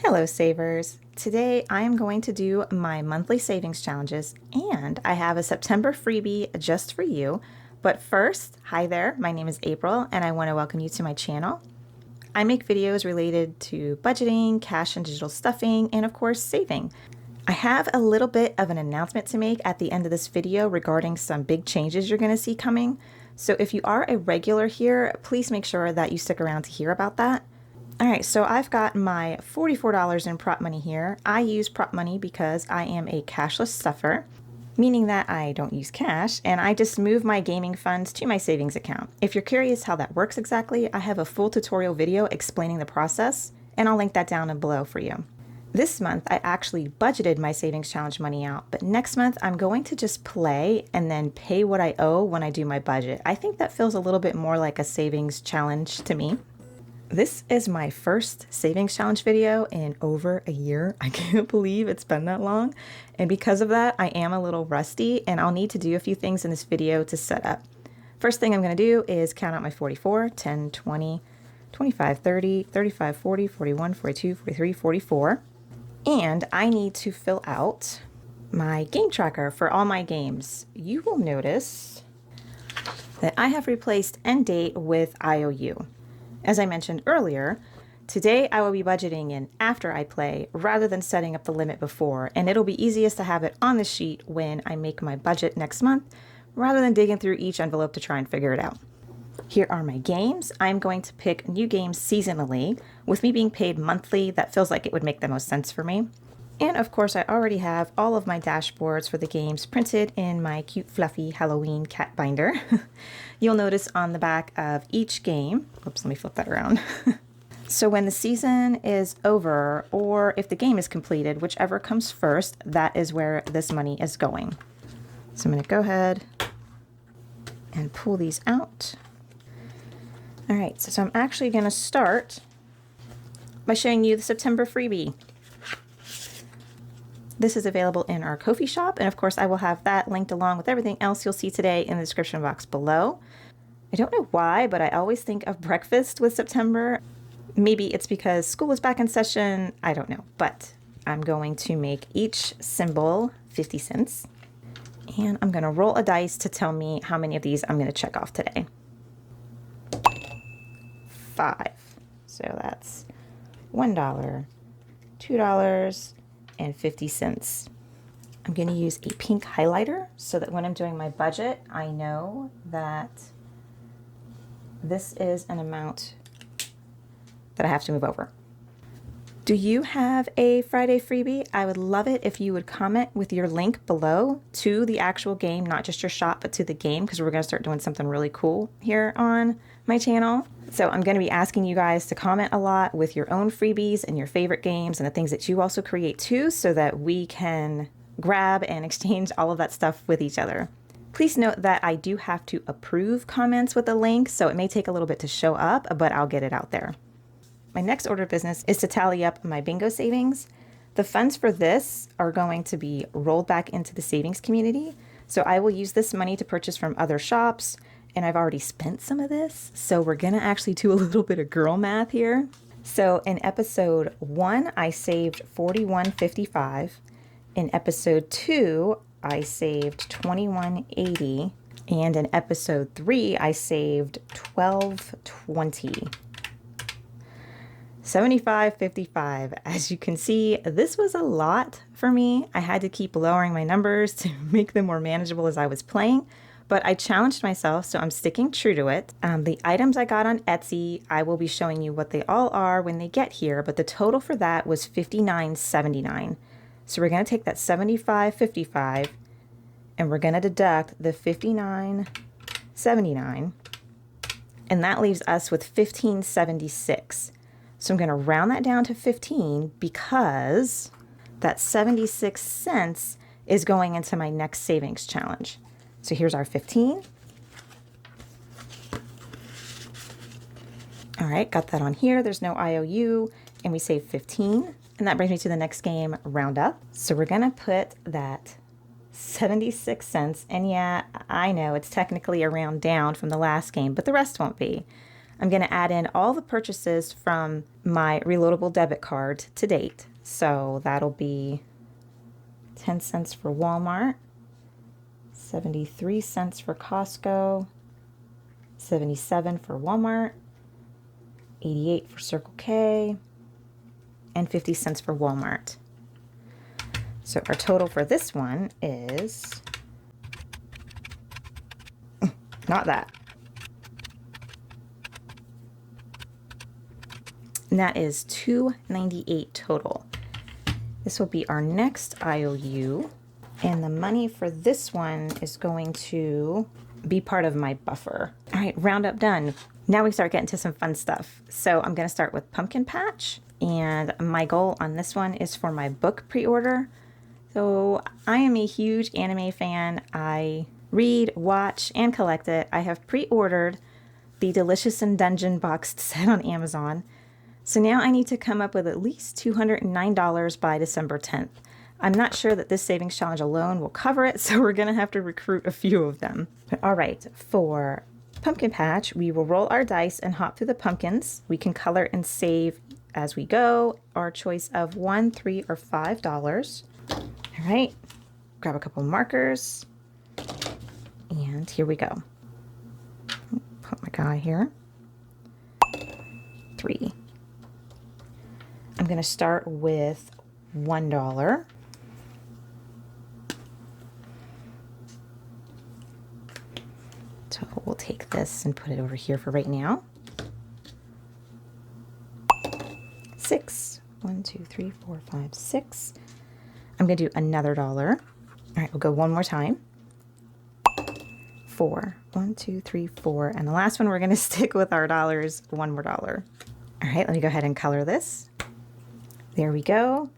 Hello savers! Today I am going to do my monthly savings challenges and I have a September freebie just for you. But first, hi there, my name is April and I want to welcome you to my channel. I make videos related to budgeting, cash and digital stuffing, and of course saving. I have a little bit of an announcement to make at the end of this video regarding some big changes you're going to see coming. So if you are a regular here, please make sure that you stick around to hear about that. All right, so I've got my $44 in prop money here. I use prop money because I am a cashless stuffer, meaning that I don't use cash, and I just move my gaming funds to my savings account. If you're curious how that works exactly, I have a full tutorial video explaining the process, and I'll link that down below for you. This month, I actually budgeted my savings challenge money out, but next month I'm going to just play and then pay what I owe when I do my budget. I think that feels a little bit more like a savings challenge to me. This is my first savings challenge video in over a year. I can't believe it's been that long. And because of that, I am a little rusty and I'll need to do a few things in this video to set up. First thing I'm going to do is count out my 44, 10, 20, 25, 30, 35, 40, 41, 42, 43, 44. And I need to fill out my game tracker for all my games. You will notice that I have replaced end date with IOU. As I mentioned earlier, today I will be budgeting in after I play rather than setting up the limit before, and it'll be easiest to have it on the sheet when I make my budget next month rather than digging through each envelope to try and figure it out. Here are my games. I'm going to pick new games seasonally. With me being paid monthly, that feels like it would make the most sense for me. And of course, I already have all of my dashboards for the games printed in my cute fluffy Halloween cat binder. You'll notice on the back of each game, oops, let me flip that around. So when the season is over, or if the game is completed, whichever comes first, that is where this money is going. So I'm going to go ahead and pull these out. All right, so I'm actually going to start by showing you the September freebie. This is available in our Ko-fi shop, and of course I will have that linked along with everything else you'll see today in the description box below. I don't know why, but I always think of breakfast with September. Maybe it's because school is back in session, I don't know. But I'm going to make each symbol 50 cents, and I'm going to roll a dice to tell me how many of these I'm going to check off today. 5. So that's $1, $2, and 50 cents. I'm going to use a pink highlighter so that when I'm doing my budget, I know that this is an amount that I have to move over. Do you have a Friday freebie? I would love it if you would comment with your link below to the actual game, not just your shop, but to the game, because we're going to start doing something really cool here on my channel. So I'm going to be asking you guys to comment a lot with your own freebies and your favorite games and the things that you also create too, so that we can grab and exchange all of that stuff with each other. Please note that I do have to approve comments with a link, so it may take a little bit to show up, but I'll get it out there. My next order of business is to tally up my bingo savings. The funds for this are going to be rolled back into the savings community. So I will use this money to purchase from other shops, and I've already spent some of this. So we're gonna actually do a little bit of girl math here. So in episode 1, I saved $41.55. In episode 2, I saved $21.80. And in episode 3, I saved $12.20. $75.55. As you can see, this was a lot for me. I had to keep lowering my numbers to make them more manageable as I was playing, but I challenged myself, so I'm sticking true to it. The items I got on Etsy, I will be showing you what they all are when they get here, but the total for that was $59.79. So we're going to take that $75.55 and we're going to deduct the $59.79, and that leaves us with $15.76. So I'm going to round that down to 15 because that 76 cents is going into my next savings challenge. So here's our 15. All right, got that on here. There's no IOU, and we save 15. And that brings me to the next game, round up. So we're going to put that 76 cents. And yeah, I know it's technically a round down from the last game, but the rest won't be. I'm going to add in all the purchases from my reloadable debit card to date. So that'll be 10 cents for Walmart, 73 cents for Costco, 77 for Walmart, 88 for Circle K, and 50 cents for Walmart. So our total for this one is not that. And that is $2.98 total. This will be our next IOU. And the money for this one is going to be part of my buffer. All right, roundup done. Now we start getting to some fun stuff. So I'm gonna start with Pumpkin Patch. And my goal on this one is for my book pre-order. So I am a huge anime fan. I read, watch, and collect it. I have pre-ordered the Delicious in Dungeon boxed set on Amazon. So now I need to come up with at least $209 by December 10th. I'm not sure that this savings challenge alone will cover it, so we're gonna have to recruit a few of them. But all right, for Pumpkin Patch, we will roll our dice and hop through the pumpkins. We can color and save as we go, our choice of $1, $3, or $5. All right, grab a couple markers, and here we go. Put my guy here. 3. I'm gonna start with $1. So we'll take this and put it over here for right now. 6. 1, 2, 3, 4, 5, 6. I'm going to do another $1. All right, we'll go one more time. 4. 1, 2, 3, 4. And the last one, we're going to stick with our dollars. One more $1. All right, let me go ahead and color this. There we go.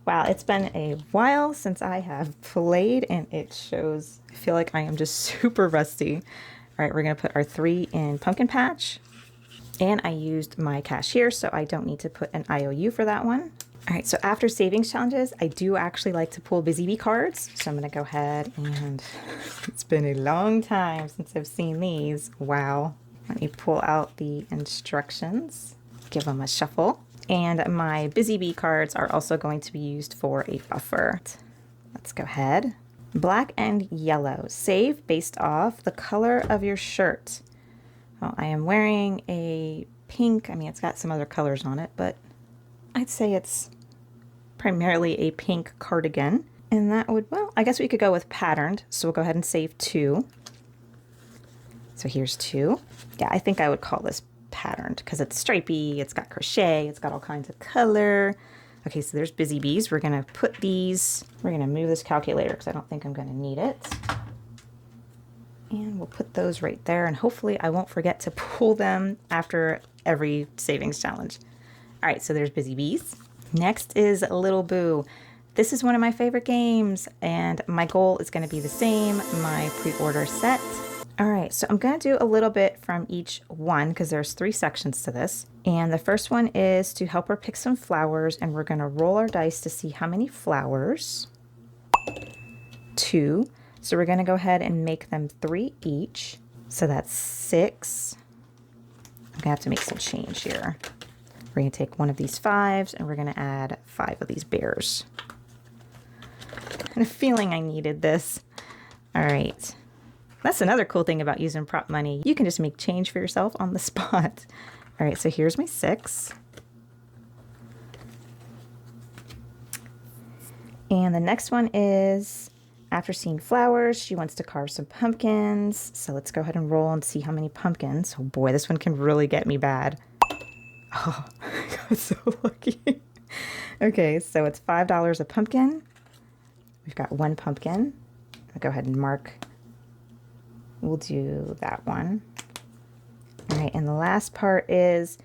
Wow, it's been a while since I have played, and it shows. I feel like I am just super rusty. All right, we're going to put our 3 in Pumpkin Patch. And I used my cashier, so I don't need to put an IOU for that one. All right, so after savings challenges, I do actually like to pull Busy Bee cards. So I'm going to go ahead and it's been a long time since I've seen these. Wow. Let me pull out the instructions, give them a shuffle. And my Busy Bee cards are also going to be used for a buffer. Let's go ahead. Black and yellow. Save based off the color of your shirt. Well, I am wearing a pink. I mean, it's got some other colors on it, but I'd say it's primarily a pink cardigan. And that would, well, I guess we could go with patterned. So we'll go ahead and save 2. So here's 2. Yeah, I think I would call this patterned because it's stripy, it's got crochet, it's got all kinds of color. Okay, so there's Busy Bees. We're gonna put these, we're gonna move this calculator because I don't think I'm gonna need it. And we'll put those right there, and hopefully I won't forget to pull them after every savings challenge. All right, so there's Busy Bees. Next is Little Boo. This is one of my favorite games, and my goal is gonna be the same, my pre-order set. All right, so I'm gonna do a little bit from each one because there's 3 sections to this. And the first one is to help her pick some flowers, and we're gonna roll our dice to see how many flowers. 2. So we're gonna go ahead and make them 3 each. So that's 6. I'm gonna have to make some change here. We're gonna take one of these 5s and we're gonna add 5 of these bears. I had a feeling I needed this. All right. That's another cool thing about using prop money. You can just make change for yourself on the spot. All right, so here's my 6. And the next one is, after seeing flowers, she wants to carve some pumpkins. So let's go ahead and roll and see how many pumpkins. Oh boy, this one can really get me bad. Oh, I got so lucky. Okay, so it's $5 a pumpkin. We've got 1 pumpkin. I'll go ahead and mark. We'll do that one. All right, and the last part is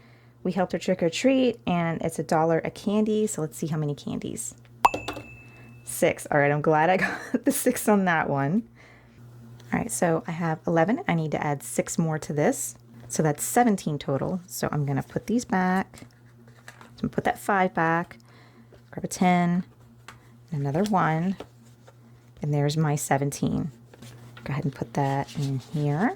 we helped her trick or treat, and it's $1 a candy. So let's see how many candies. 6. All right, I'm glad I got the 6 on that one. All right, so I have 11. I need to add 6 more to this. So that's 17 total. So I'm gonna put these back. So I'm gonna put that 5 back, grab a 10, and another 1, and there's my 17. Go ahead and put that in here.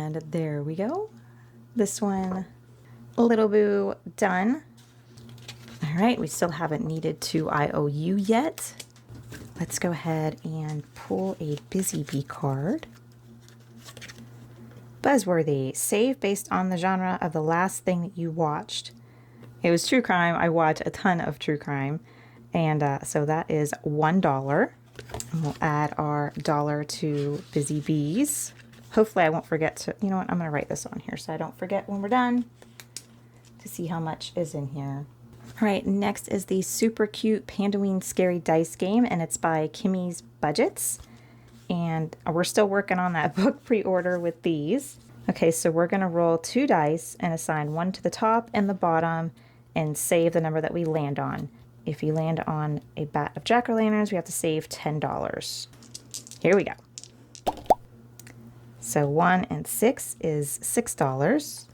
And there we go. This one, Little Boo, done. All right, we still haven't needed to IOU yet. Let's go ahead and pull a Busy Bee card. Buzzworthy, save based on the genre of the last thing that you watched. It was true crime. I watch a ton of true crime. And so that is $1. And we'll add our dollar to Busy Bees. Hopefully I won't forget to, you know what, I'm going to write this on here so I don't forget when we're done to see how much is in here. All right, next is the super cute Pandaween Scary Dice game, and it's by Kimmy's Budgets. And we're still working on that book pre-order with these. Okay, so we're going to roll 2 dice and assign one to the top and the bottom and save the number that we land on. If you land on a bat of jack-o'-lanterns, we have to save $10. Here we go. So 1 and 6 is $6.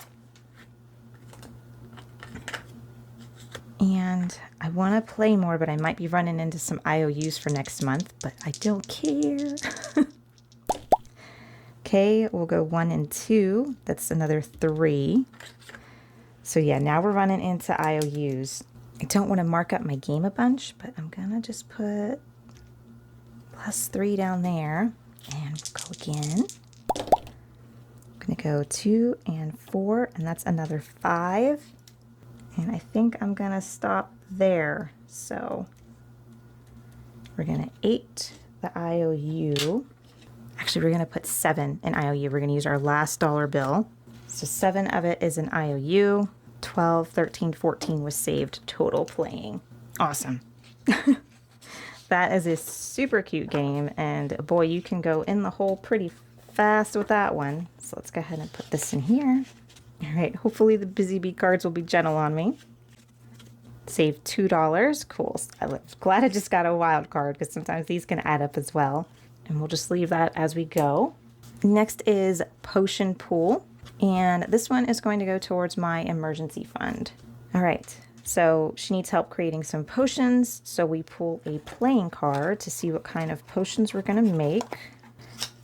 And I want to play more, but I might be running into some IOUs for next month, but I don't care. Okay, we'll go 1 and 2. That's another 3. So yeah, now we're running into IOUs. I don't want to mark up my game a bunch, but I'm going to just put +3 down there. And we'll go again. I'm going to go 2 and 4, and that's another 5. And I think I'm going to stop there. So we're going to 8 the IOU. Actually, we're going to put 7 in IOU. We're going to use our last dollar bill. So 7 of it is an IOU. 12, 13, 14 was saved total playing. Awesome. That is a super cute game. And boy, you can go in the hole pretty fast with that one. So let's go ahead and put this in here. All right, hopefully the Busy Bee cards will be gentle on me. Save $2. Cool. I'm glad I just got a wild card because sometimes these can add up as well. And we'll just leave that as we go. Next is Potion Pool. And this one is going to go towards my emergency fund. All right, so she needs help creating some potions. So we pull a playing card to see what kind of potions we're going to make.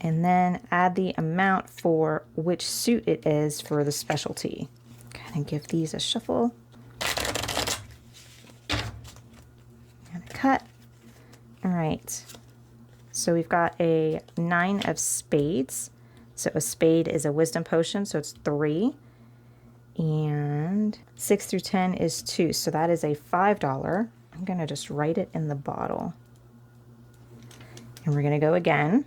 And then add the amount for which suit it is for the specialty. Kind of give these a shuffle. And a cut. All right. So we've got a 9 of spades. So a spade is a wisdom potion, so it's 3. And 6 through 10 is 2, so that is a $5. I'm going to just write it in the bottle. And we're going to go again.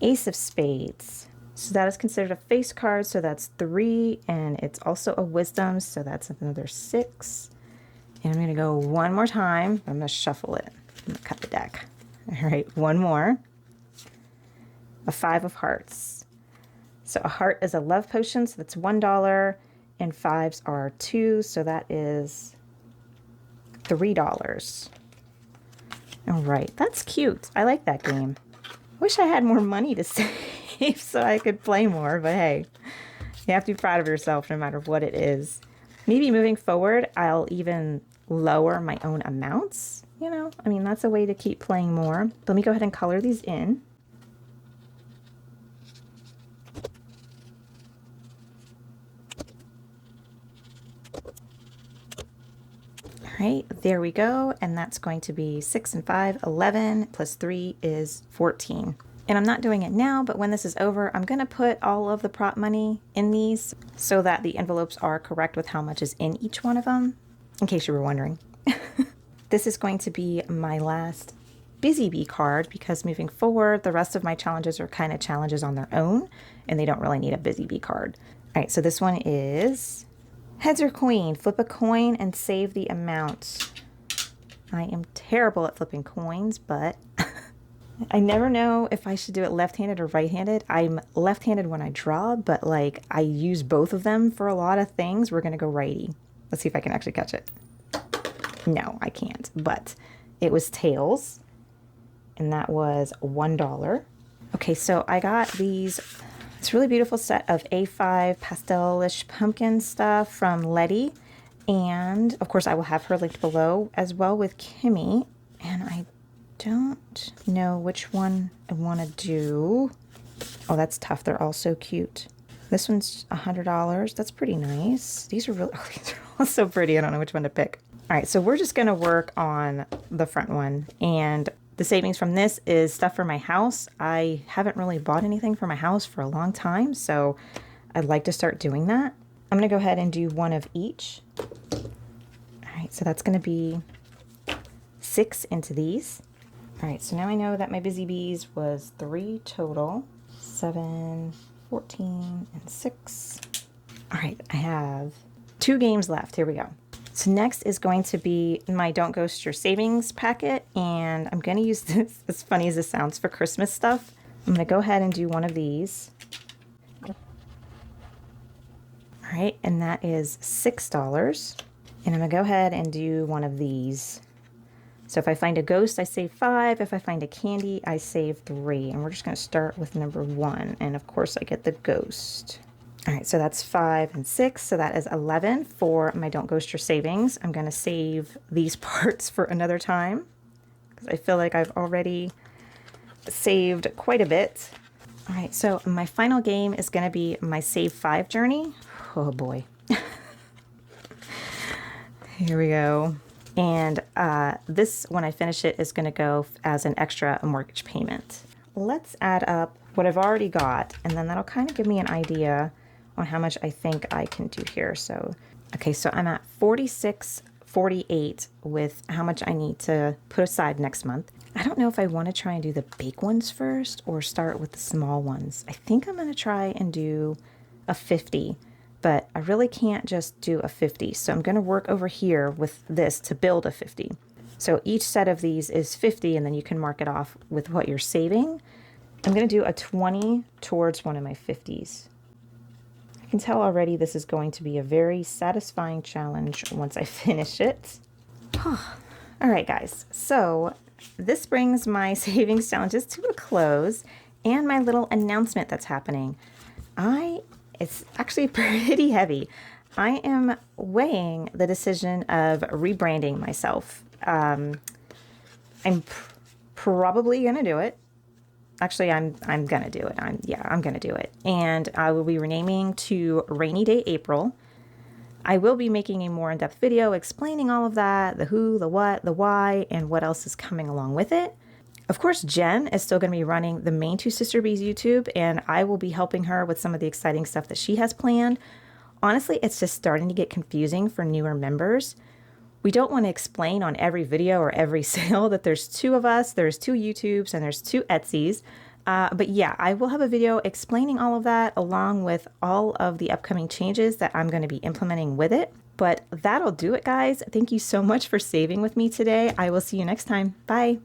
Ace of spades. So that is considered a face card, so that's 3, and it's also a wisdom, so that's another 6. And I'm going to go one more time. I'm going to shuffle it. I'm going to cut the deck. All right, one more. A 5 of hearts. So a heart is a love potion, so that's $1, and 5s are 2, so that is $3. All right, that's cute. I like that game. Wish I had more money to save so I could play more, but hey, you have to be proud of yourself no matter what it is. Maybe moving forward, I'll even lower my own amounts, you know? I mean, that's a way to keep playing more. Let me go ahead and color these in. All right, there we go. And that's going to be 6 and 5, 11 plus 3 is 14. And I'm not doing it now, but when this is over, I'm going to put all of the prop money in these so that the envelopes are correct with how much is in each one of them, in case you were wondering. This is going to be my last Busy Bee card because moving forward, the rest of my challenges are kind of challenges on their own and they don't really need a Busy Bee card. All right, so this one is heads or queen. Flip a coin and save the amount. I am terrible at flipping coins, but I never know if I should do it left-handed or right-handed. I'm left-handed when I draw, but like I use both of them for a lot of things. We're gonna go righty. Let's see if I can actually catch it. No, I can't, but it was tails, and that was $1. Okay, so I got this really beautiful set of A5 Pastel Pumpkin stuff from Letty, and of course I will have her linked below as well with Kimmy, and I don't know which one I want to do. Oh, that's tough. They're all so cute. This one's $100. That's pretty nice. These are really, oh, these are all so pretty. I don't know which one to pick. All right, so we're just gonna work on the front one, and the savings from this is stuff for my house. I haven't really bought anything for my house for a long time, so I'd like to start doing that. I'm gonna go ahead and do one of each. All right, so that's gonna be 6 into these. All right, so now I know that my Busy Bees was 3 total. 7, 14, and 6. All right, I have 2 games left. Here we go. So next is going to be my Don't Ghost Your Savings packet, and I'm going to use this, as funny as this sounds, for Christmas stuff. I'm going to go ahead and do one of these. All right, and that is $6. And I'm going to go ahead and do one of these. So if I find a ghost, I save 5. If I find a candy, I save 3. And we're just going to start with number 1. And of course, I get the ghost. All right, so that's 5 and 6. So that is 11 for my Don't Ghost Your Savings. I'm going to save these parts for another time because I feel like I've already saved quite a bit. All right, so my final game is going to be my Save 5 journey. Oh boy. Here we go. And this, when I finish it, is going to go as an extra mortgage payment. Let's add up what I've already got, and then that'll kind of give me an idea on how much I think I can do here. So, okay, so I'm at 46.48 with how much I need to put aside next month. I don't know if I want to try and do the big ones first or start with the small ones. I think I'm going to try and do a 50. But I really can't just do a 50. So I'm going to work over here with this to build a 50. So each set of these is 50, and then you can mark it off with what you're saving. I'm going to do a 20 towards one of my 50s. I can tell already this is going to be a very satisfying challenge once I finish it. All right, guys. So this brings my savings challenges to a close and my little announcement that's happening. It's actually pretty heavy. I am weighing the decision of rebranding myself. I'm probably going to do it. Actually, I'm going to do it. I'm going to do it. And I will be renaming to Rainy Day April. I will be making a more in-depth video explaining all of that, the who, the what, the why, and what else is coming along with it. Of course, Jen is still going to be running the main Two Sister Bees YouTube, and I will be helping her with some of the exciting stuff that she has planned. Honestly, it's just starting to get confusing for newer members. We don't want to explain on every video or every sale that there's 2 of us, there's 2 YouTubes, and there's 2 Etsy's. But yeah, I will have a video explaining all of that along with all of the upcoming changes that I'm going to be implementing with it. But that'll do it, guys. Thank you so much for saving with me today. I will see you next time. Bye.